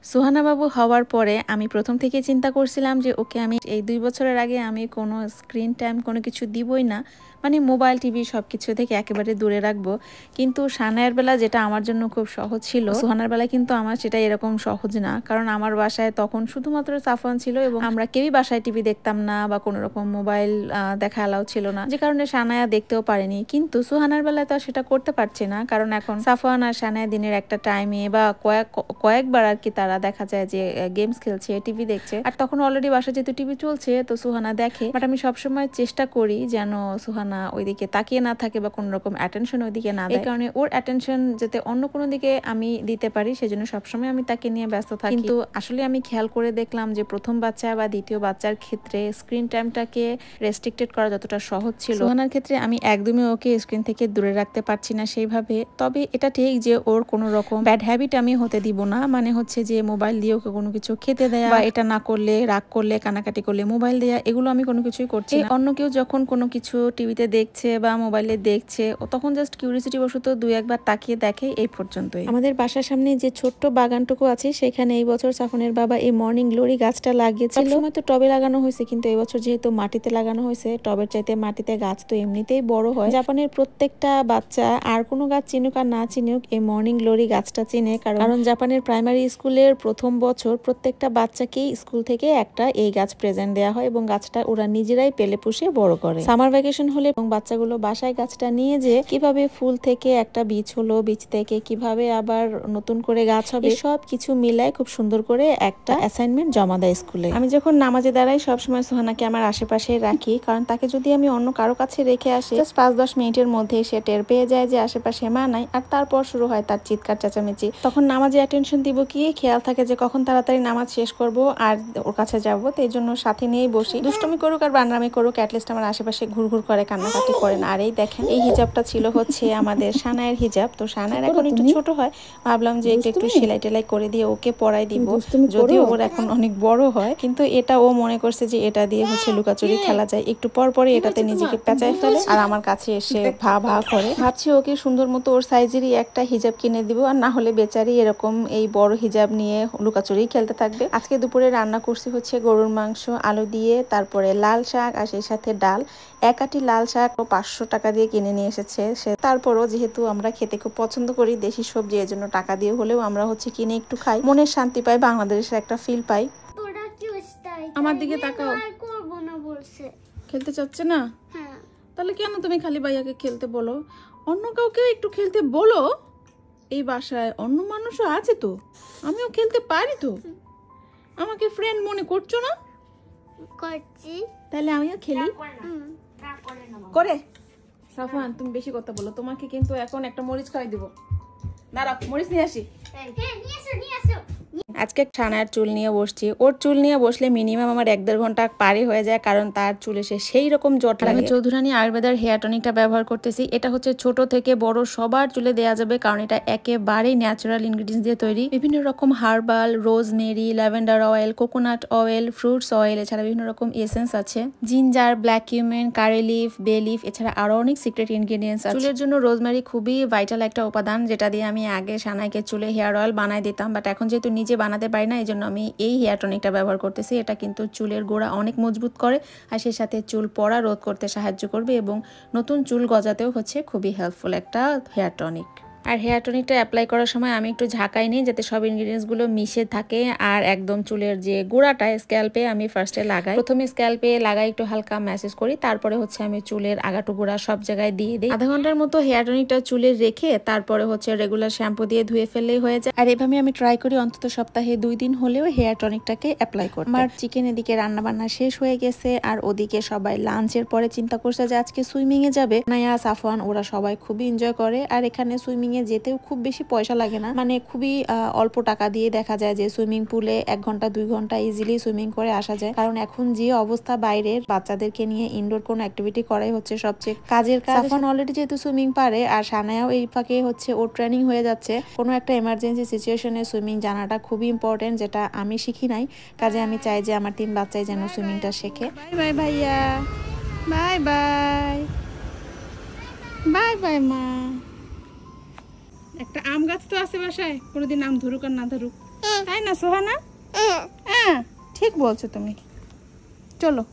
সুহানা বাবু হওয়ার পরে আমি প্রথম থেকে চিন্তা করছিলাম যে ওকে আমি এই 2 বছরের আগে আমি কোনো স্ক্রিন টাইম কোনো কিছু দিবই না, মানে মোবাইল টিভি সব কিছু থেকে একেবারে দূরে রাখবো। কিন্তু সানায়ের বেলা যেটা আমার জন্য খুব সহজ ছিল, সুহানার বেলা কিন্তু আমার সেটা এরকম সহজ না। কারণ আমার বাসায় তখন শুধুমাত্র সাফওয়ান ছিল এবং আমরা কেউই বাসায় টিভি দেখতাম না বা কোনো রকম মোবাইল দেখা অ্যালাউ ছিল না, যে কারণে সানায়া দেখতেও পারেনি। কিন্তু সুহানার বেলায় তো সেটা করতে পারছি না, কারণ এখন সাফওয়ান আর সানায়া দিনের একটা টাইমে বা কয়েকবার আর কি তারা দেখা যায় যে গেমস খেলছে, টিভি দেখছে। আর তখন অলরেডি বাসা যেহেতু টিভি চলছে তো সুহানা দেখে, বাট আমি সবসময় চেষ্টা করি যেন সুহানা ওইদিকে তাকিয়ে না থাকে বা কোনো রকম অ্যাটেনশন ওইদিকে না দেয়। এই কারণে ওর অ্যাটেনশন যাতে অন্য কোনো দিকে আমি দিতে পারি সেজন্য সবসময় আমি তাকে নিয়ে ব্যস্ত থাকি। কিন্তু আসলে আমি খেয়াল করে দেখলাম যে প্রথম বাচ্চা বা দ্বিতীয় বাচ্চার ক্ষেত্রে স্ক্রিন টাইমটাকে রেস্ট্রিক্টেড করা যতটা সহজ ছিল, সুহানার ক্ষেত্রে আমি একদমই ওকে স্ক্রিন থেকে দূরে রাখতে পারছি না সেইভাবে। তবে এটা ঠিক যে ওর কোনো রকম ব্যাড হ্যাবিট আমি হতে দিব না, মানে হচ্ছে যে মোবাইল দিয়ে ওকে কোনো কিছু খেতে দেয়া বা এটা না করলে, রাগ করলে, কানাকাটি করলে মোবাইল দেয়া, এগুলো আমি কোনো কিছুই করছি না। অন্য কেউ যখন কোনো কিছু টিভিতে দেখছে বা মোবাইলে দেখছে ও তখন জাস্ট কিউরিসিটি বশত 2-1 বার তাকিয়ে দেখে, এই পর্যন্তই। আমাদের বাসার সামনে যে ছোট্ট বাগানটুকু আছে সেখানে এই বছর সাফনের বাবা এই মর্নিং গ্লোরি গাছটা লাগিয়েছিল। সময় তো টবে লাগানো হয়েছে, কিন্তু এই বছর যেহেতু মাটিতে লাগানো হয়েছে, টবের চাইতে মাটিতে গাছ তো এমনিতেই বড় হয়। জাপানের প্রত্যেকটা বাচ্চা আর কোনো গাছ চিনুক আর না চিনুক এই মর্নিং গ্লোরি গাছটা চিনে, কারণ জাপানের প্রাইমারি স্কুলের প্রথম বছর প্রত্যেকটা বাচ্চাকেই স্কুল থেকে একটা এই গাছ প্রেজেন্ট দেওয়া হয় এবং গাছটা ওরা নিজেরাই পেলে পুষে বড় করে। সামার ভ্যাকেশন হলে এবং বাচ্চাগুলো বাসায় গাছটা নিয়ে যে কিভাবে ফুল থেকে একটা বীজ হলো, বীজ থেকে কিভাবে আবার নতুন করে গাছ হবে, সব কিছু মিলায় খুব সুন্দর করে একটা অ্যাসাইনমেন্ট জমা দেয় স্কুলে। আমি যখন নামাজে দাঁড়াই সবসময় সুহানাকে আমার আশেপাশে রাখি, কারণ তাকে যদি আমি অন্য কারো কাছে রেখে আসি জাস্ট 5-10 মিনিটের মধ্যে সে টের পেয়ে যায় যে আশেপাশে মা নাই, আর তারপর শুরু হয় তার চিৎকার চেঁচামেচি। তখন নামাজে অ্যাটেনশন দিব কি খেয়াল থাকে যে কখন তাড়াতাড়ি নামাজ শেষ করব আর ওর কাছে যাবো, তো এই জন্য সাথে নিয়েই বসি। দুষ্টমি করুক আর বানরামি করুক, অ্যাটলিস্ট আমার আশেপাশে ঘুরঘুর করে, কান্নাকাটি করে না। আর এই দেখেন এই হিজাবটা ছিল হচ্ছে আমাদের সানায়ের হিজাব। তো সানায়ের এখন একটু ছোট হয়, ভাবলাম যে একটু সেলাই টেলাই করে দিয়ে ওকে পরাই দিব, যদিও ওর এখন অনেক বড় হয়। কিন্তু এটা ও মনে করছে যে এটা দিয়ে হচ্ছে লুকাচুরি খেলা যায়, একটু পর পরে এটাতে নিজেকে পেঁচায় ফেলে আর আমার কাছে এসে ভা ভা করে। ভাবছি ওকে সুন্দর মতো ওর সাইজেরই একটা হিজাব কিনে দিব, আর না হলে বেচারি এরকম এই বড় হিজাব নিয়ে লুকাচুরি খেলতে থাকবে। আজকে দুপুরে রান্না করছি হচ্ছে গরুর মাংস আলু দিয়ে, তারপরে লাল শাক আর সেই সাথে ডাল। এক আটি লাল শাক 500 টাকা দিয়ে কিনে নিয়ে এসেছে সে। তারপরও যেহেতু আমরা খেতে খুব পছন্দ করি দেশি সবজি, এর জন্য টাকা দিয়ে হলেও আমরা হচ্ছে কিনে একটু খাই, মনের শান্তি পাই, বাংলাদেশের একটা ফিল পাই। আমার দিকে তাকাও। খেলতে চাচ্ছে না? তাহলে কেন তুমি খালি ভাইয়াকে খেলতে বলো? অন্য কাউকে একটু খেলতে বলো। এই বাসায় অন্য মানুষও আছে তো, আমিও খেলতে পারি তো। আমাকে ফ্রেন্ড মনে করছো না? করছি। তাহলে আমিও খেলি করে। সাফান তুমি বেশি কথা বলো, তোমাকে কিন্তু এখন একটা মরিচ খাওয়াই দিব। দাঁড়াও মরিচ নিয়ে আসি। আজকে সানায়ের চুল নিয়ে বসছি। ওর চুল নিয়ে বসলে মিনিমাম আমার 1-1.5 ঘন্টা পারে হয়ে যায়, কারণ তার চুল এসে সেই রকম জট লাগে। আমি চৌধুরানী আয়ুর্বেদার হেয়ার টনিকটা ব্যবহার করতেছি। এটা হচ্ছে ছোট থেকে বড় সবার চুলে দেওয়া যাবে, কারণ এটা একেবারেই ন্যাচারাল ইনগ্রেডিয়েন্টস দিয়ে তৈরি। বিভিন্ন রকম herbal, rosemary, lavender oil, coconut oil, fruits oil, এছাড়া বিভিন্ন রকম এসেন্স আছে, জিঞ্জার, ব্ল্যাক কিউমেন, কারি লিফ, বে লিফ, এছাড়া আরো অনেক সিক্রেট ইনগ্রেডিয়েন্টস আছে। চুলের জন্য রোজমেরি খুবই ভাইটাল একটা উপাদান, যেটা দিয়ে আমি আগে সানাইকে চুলে হেয়ার অয়েল বানাই দিতাম, বাট এখন যেহেতু নিজে বানাতে পারি না এই জন্য আমি এই হেয়ার টনিকটা ব্যবহার করতেছি। এটা কিন্তু চুলের গোড়া অনেক মজবুত করে আর সেই সাথে চুল পড়া রোধ করতে সাহায্য করবে এবং নতুন চুল গজাতেও হচ্ছে খুবই হেল্পফুল একটা হেয়ার টনিক। আর হেয়ার টনিকটা অ্যাপ্লাই করার সময় আমি একটু ঝাঁকাই নিই যাতে সব ইনগ্রিডিয়েন্টসগুলো মিশে থাকে। আর একদম চুলের যে গোড়াটা স্ক্যাল্পে আমি ফার্স্টে লাগাই, প্রথমে স্ক্যাল্পে লাগাই, একটু হালকা ম্যাসেজ করি, তারপরে হচ্ছে আমি চুলের আগাটু গোড়া সব জায়গায় দিয়ে দিই। আধা ঘন্টার মতো হেয়ার টনিকটা চুলে রেখে তারপরে হচ্ছে রেগুলার শ্যাম্পু দিয়ে ধুয়ে ফেললেই হয়ে যায়। আর এভাবে আমি ট্রাই করি অন্তত সপ্তাহে 2 দিন হলেও হেয়ার টনিকটাকে অ্যাপ্লাই করি। আমার চিকেন এদিকে রান্না বান্না শেষ হয়ে গেছে, আর ওদিকে সবাই লাঞ্চের পরে চিন্তা করছে যে আজকে সুইমিং এ যাবে। নায়া, সাফওয়ান ওরা সবাই খুবই এনজয় করে। আর এখানে সুইমিং এ যেতেও খুব বেশি পয়সা লাগে না, মানে খুবই অল্প টাকা দিয়ে দেখা যায় যে সুইমিং পুলে 1 ঘন্টা 2 ঘন্টা ইজিলি সুইমিং করে আসা যায়। কারণ এখন যে অবস্থা বাইরের, বাচ্চাদেরকে নিয়ে ইনডোর কোনো অ্যাক্টিভিটি করাই হচ্ছে সবচেয়ে কাজের কাজ। সাফওয়ান অলরেডি যেহেতু সুইমিং পারে আর সানায়াও এই ফাঁকে হচ্ছে ওর ট্রেনিং হয়ে যাচ্ছে। কোনো একটা এমার্জেন্সি সিচুয়েশনে সুইমিং জানাটা খুবই ইম্পর্টেন্ট, যেটা আমি শিখি নাই। কাজে আমি চাই যে আমার 3 বাচ্চাই যেন সুইমিংটা শেখে। বাই বাই ভাইয়া, বাই বাই, বাই বাই মা। একটা আম গাছ তো আছে বাসায়, কোনোদিন আম ধরুক আর না ধরুক। তাই না সোহানা? হ্যাঁ ঠিক বলছো তুমি। চলো,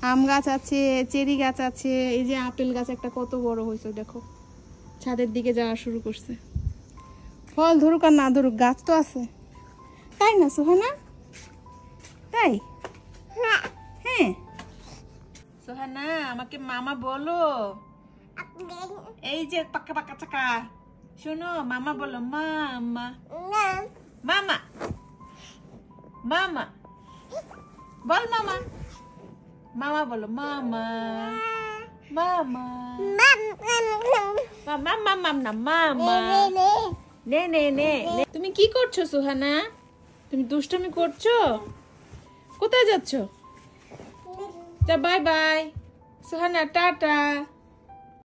আম গাছ আছে, চেরি গাছ আছে, এই যে আপেল গাছ একটা কত বড় হয়েছে দেখো, ছাদের দিকে যাওয়া শুরু করছে। ফল ধরুক আর না ধরুক, গাছ তো আছে, তাই না সোহানা? তাই? হ্যাঁ সোহানা, আমাকে মামা বলো। এই যে পাকা পাকা চাকা, শোনো মামা বলো, মামা মামা মামা বল, মামা মামা বলো, মামা মামা মামা মামা না মামা। নে নে নে। তুমি কি করছো সোহানা? তুমি দুষ্টুমি করছো? কোথায় যাচ্ছো? Bye bye Sohana, tata.